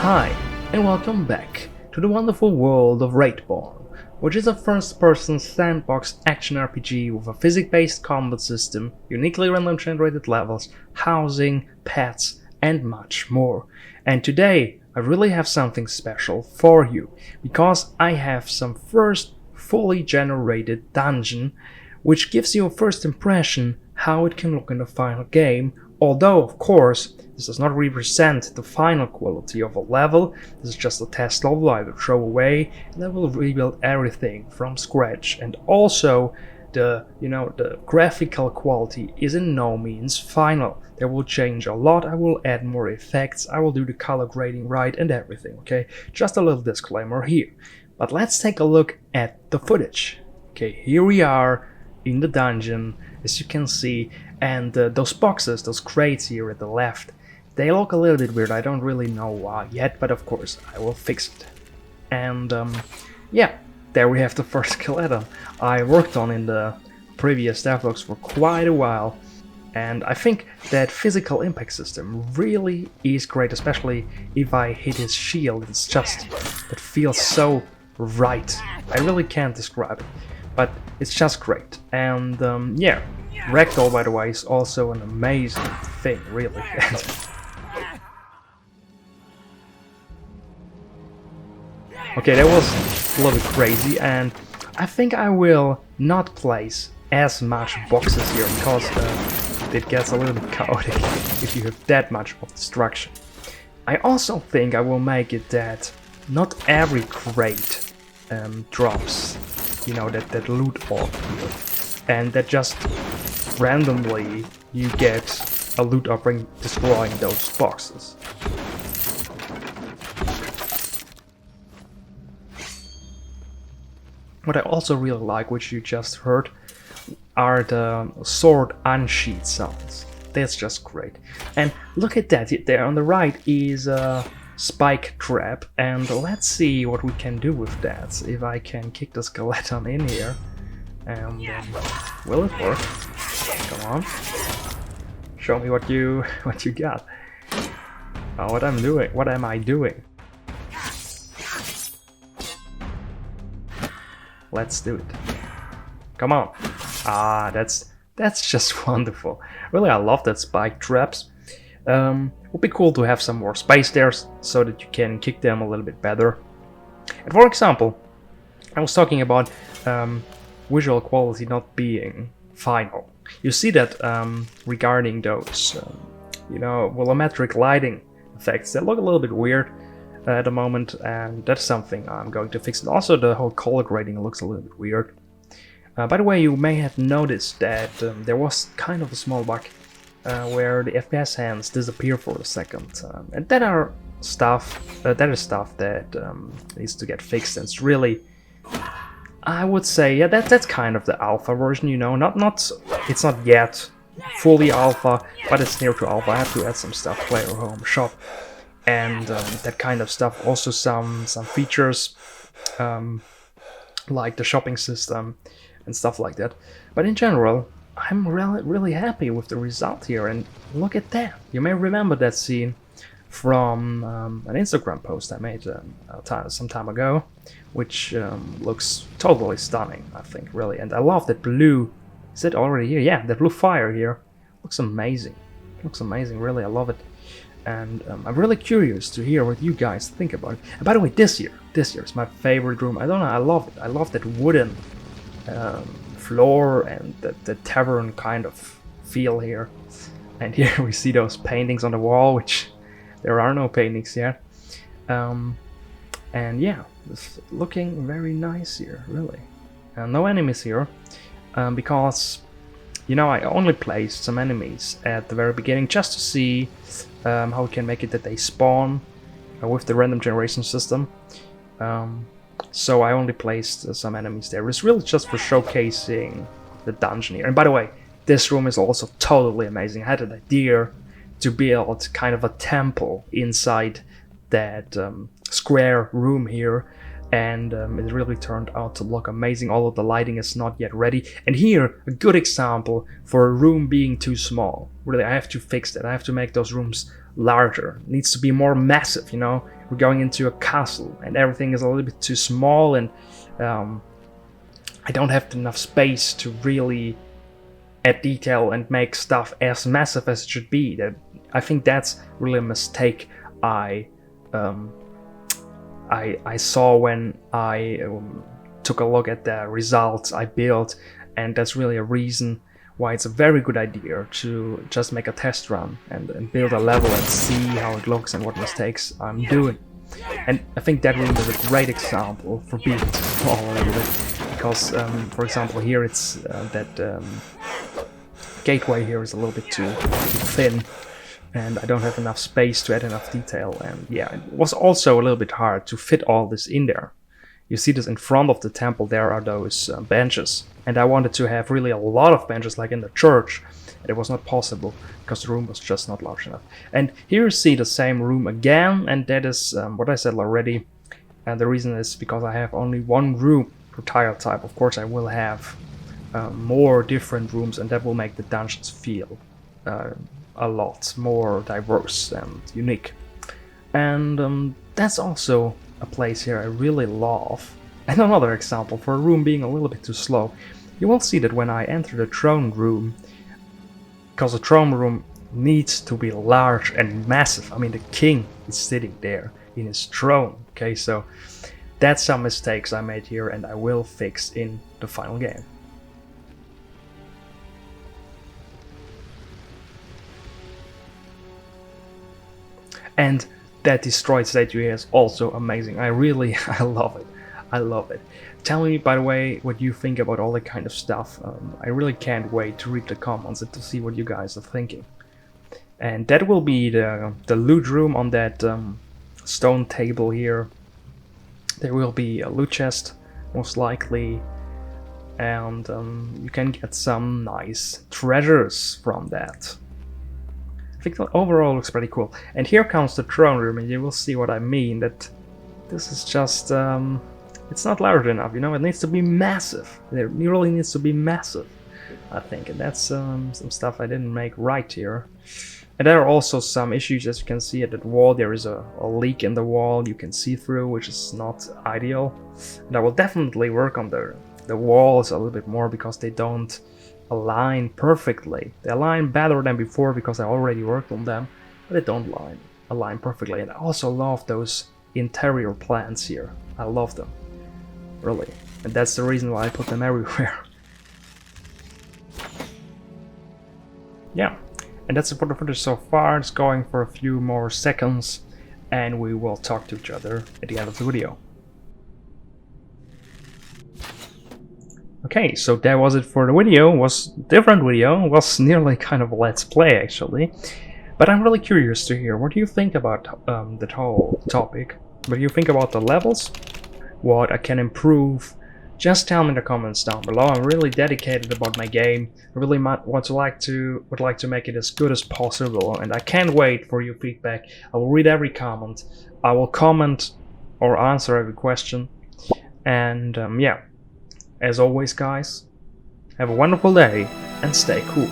Hi, and welcome back to the wonderful world of Raidborn, which is a first-person sandbox action RPG with a physics-based combat system, uniquely random-generated levels, housing, pets, and much more. And today, I really have something special for you, because I have some first fully generated dungeon, which gives you a first impression how it can look in the final game, although, of course, this does not represent the final quality of a level. This is just a test level I will throw away, and I will rebuild everything from scratch. And also, the graphical quality is in no means final. There will change a lot. I will add more effects. I will do the color grading right and everything. Okay, just a little disclaimer here. But let's take a look at the footage. Okay, here we are in the dungeon, as you can see, and those boxes, those crates here at the left, they look a little bit weird. I don't really know why yet, but of course I will fix it. And yeah, there we have the first skeleton I worked on in the previous devlogs for quite a while, and I think that physical impact system really is great, especially if I hit his shield. It's just, it feels so right. I really can't describe it, but it's just great. And yeah, ragdoll, by the way, is also an amazing thing, really. Okay, that was a little bit crazy, and I think I will not place as much boxes here, because it gets a little bit chaotic if you have that much of destruction. I also think I will make it that not every crate drops, you know, that loot orb here, and that just randomly you get a loot offering destroying those boxes. What I also really like, which you just heard, are the sword unsheath sounds. That's just great. And look at that, there on the right is a spike trap, and let's see what we can do with that. If I can kick the skeleton in here, and will it work? Come on, show me what you got. Oh, what am I doing? Let's do it. Come on. Ah, that's just wonderful. Really, I love that spike traps. Would be cool to have some more space there so that you can kick them a little bit better. And for example, I was talking about visual quality not being final. You see that regarding those, volumetric lighting effects that look a little bit weird at the moment, and that's something I'm going to fix. And also the whole color grading looks a little bit weird. By the way, you may have noticed that there was kind of a small bug where the FPS hands disappear for a second, and that is stuff that needs to get fixed. And it's really, I would say, yeah, that's kind of the alpha version, you know, it's not yet fully alpha, but it's near to alpha. I have to add some stuff, player home, shop, and that kind of stuff. Also some features like the shopping system and stuff like that. But in general, I'm really happy with the result here, and look at that. You may remember that scene from an Instagram post I made some time ago, which looks totally stunning, I think, really. And I love that blue. Is it already here? Yeah, that blue fire here looks amazing. Looks amazing, really. I love it. And I'm really curious to hear what you guys think about it. And by the way, this year is my favorite room. I don't know, I love it. I love that wooden floor and the tavern kind of feel here. And here we see those paintings on the wall, which there are no paintings yet. And yeah, it's looking very nice here, really. No enemies here, because, you know, I only placed some enemies at the very beginning just to see how we can make it that they spawn with the random generation system. So I only placed some enemies there. It's really just for showcasing the dungeon here. And by the way, this room is also totally amazing. I had an idea to build kind of a temple inside that square room here. and it really turned out to look amazing, although the lighting is not yet ready. And here, a good example for a room being too small. Really, I have to fix that. I have to make those rooms larger. It needs to be more massive, you know? We're going into a castle, and everything is a little bit too small, and I don't have enough space to really add detail and make stuff as massive as it should be. I think that's really a mistake I saw when I took a look at the results I built, and that's really a reason why it's a very good idea to just make a test run and build a level and see how it looks and what mistakes I'm doing. And I think that room is a great example for being small a little bit, because for example here it's that gateway here is a little bit too thin, and I don't have enough space to add enough detail, and yeah, it was also a little bit hard to fit all this in there. You see this in front of the temple, there are those benches, and I wanted to have really a lot of benches like in the church, and it was not possible because the room was just not large enough. And here you see the same room again, and that is what I said already, and the reason is because I have only one room per tile type. Of course I will have more different rooms, and that will make the dungeons feel a lot more diverse and unique. And that's also a place here I really love. And another example for a room being a little bit too slow. You will see that when I enter the throne room, because the throne room needs to be large and massive. I mean, the king is sitting there in his throne. Okay, so that's some mistakes I made here, and I will fix in the final game. And that destroyed statue here is also amazing. I love it. I love it. Tell me, by the way, what you think about all that kind of stuff. I really can't wait to read the comments and to see what you guys are thinking. And that will be the loot room on that stone table here. There will be a loot chest, most likely, and you can get some nice treasures from that. I think that overall looks pretty cool. And here comes the throne room, and you will see what I mean, that this is just it's not large enough, you know. It needs to be massive. It really needs to be massive, I think, and that's some stuff I didn't make right here. And there are also some issues, as you can see at that wall. There is a leak in the wall you can see through, which is not ideal. And I will definitely work on the walls a little bit more, because they don't align perfectly. They align better than before because I already worked on them, but they don't align perfectly. And I also love those interior plants here. I love them, really, and that's the reason why I put them everywhere. Yeah, and that's it for the footage so far. It's going for a few more seconds, and we will talk to each other at the end of the video. Okay, so that was it for the video. It was a different video. It was nearly kind of a let's play, actually. But I'm really curious to hear what do you think about that whole topic. What do you think about the levels? What I can improve? Just tell me in the comments down below. I'm really dedicated about my game. I really would like to make it as good as possible, and I can't wait for your feedback. I will read every comment. I will comment or answer every question. And yeah, as always, guys, have a wonderful day and stay cool.